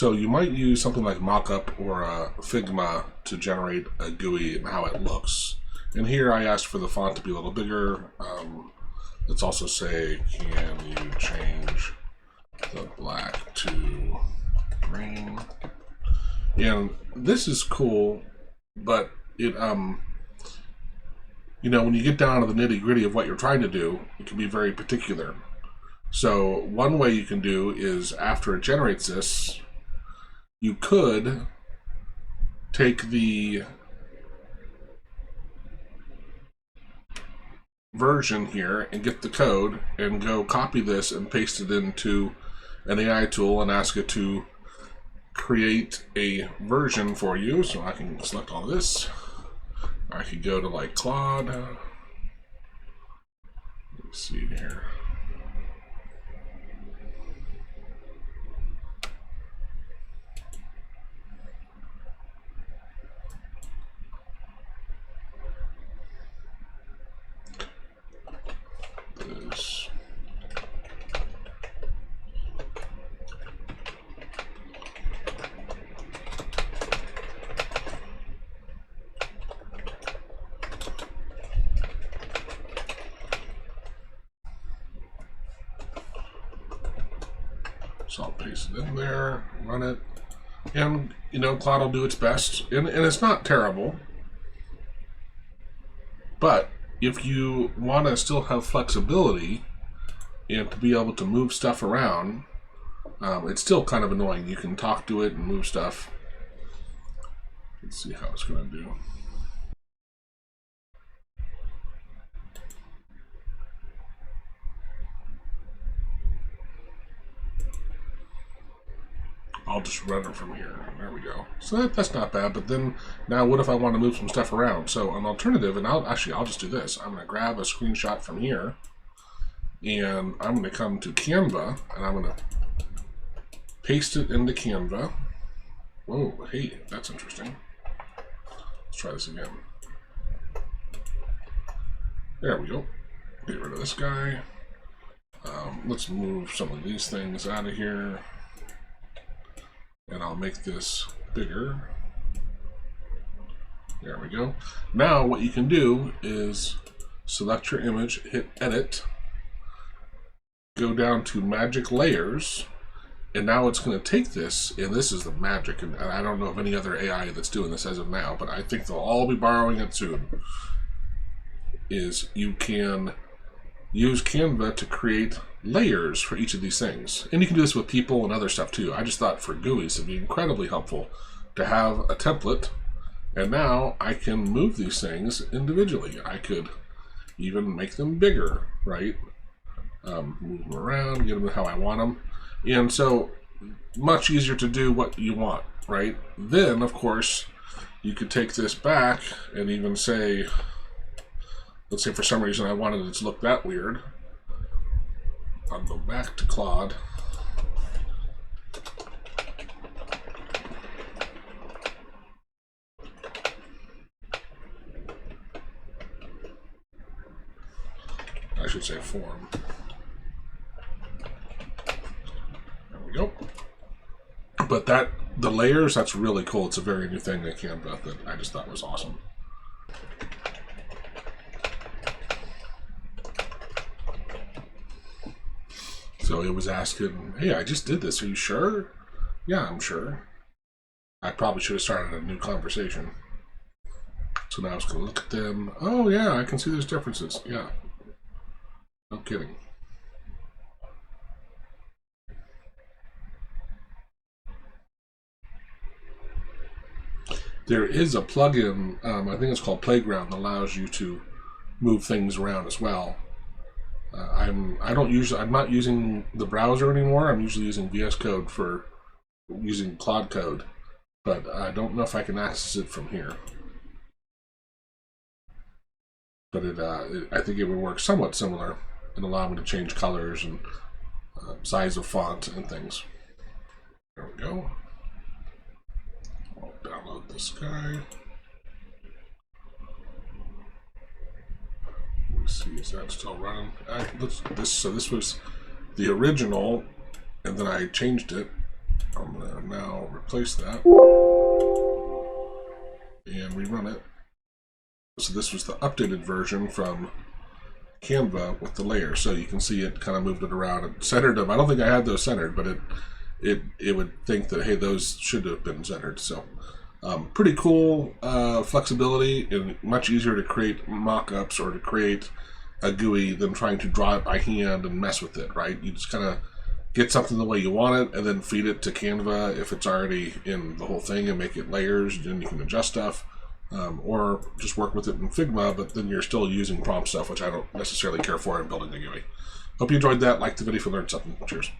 So you might use something like Mockup or Figma to generate a GUI and how it looks. And here I asked for the font to be a little bigger. Let's also say, can you change the black to green? And this is cool, but it you know, when you get down to the nitty-gritty of what you're trying to do, it can be very particular. So one way you can do is, after it generates this, you could take the version here and get the code and go copy this and paste it into an AI tool and ask it to create a version for you. So I can select all this. I could go to like Claude. Let's see here. This. So I'll paste it in there, run it, and you know, Claude will do its best, and it's not terrible. But if you want to still have flexibility and to be able to move stuff around, it's still kind of annoying. You can talk to it and move stuff. Let's see how it's going to do. I'll just run it from here. There we go. So that's not bad. But then now, what if I want to move some stuff around? So an alternative, and I'll just do this. I'm going to grab a screenshot from here, and I'm going to come to Canva, and I'm going to paste it into Canva. Whoa, hey, that's interesting. Let's try this again. There we go. Get rid of this guy. Let's move some of these things out of here. And I'll make this bigger. There we go. Now what you can do is select your image, hit edit, go down to magic layers, and now it's going to take this, and this is the magic, and I don't know of any other AI that's doing this as of now, but I think they'll all be borrowing it soon, is you can use Canva to create layers for each of these things. And you can do this with people and other stuff too. I just thought for GUIs it'd be incredibly helpful to have a template, and now I can move these things individually. I could even make them bigger, right? Move them around, get them how I want them. And so much easier to do what you want, right? Then of course you could take this back and even say, let's say for some reason I wanted it to look that weird. I'll go back to Claude. I should say form. There we go. But the layers, that's really cool. It's a very new thing in Canva that I just thought was awesome. So it was asking, hey, I just did this. Are you sure? Yeah, I'm sure. I probably should have started a new conversation. So now I was going to look at them. Oh, yeah, I can see there's differences. Yeah. No kidding. There is a plugin, I think it's called Playground, that allows you to move things around as well. I'm not using the browser anymore. I'm usually using VS Code for using Claude Code, but I don't know if I can access it from here. But I think it would work somewhat similar and allow me to change colors and size of font and things. There we go. I'll download this guy. Let's see, is that still running? So this was the original, and then I changed it. I'm going to now replace that and rerun it. So this was the updated version from Canva with the layers. So you can see it kind of moved it around and centered them. I don't think I had those centered, but it would think that, hey, those should have been centered. So pretty cool flexibility, and much easier to create mock-ups or to create a GUI than trying to draw it by hand and mess with it, right? You just kind of get something the way you want it and then feed it to Canva if it's already in the whole thing and make it layers, and you can adjust stuff. Or just work with it in Figma, but then you're still using prompt stuff, which I don't necessarily care for in building a GUI. Hope you enjoyed that. Like the video if you learned something. Cheers.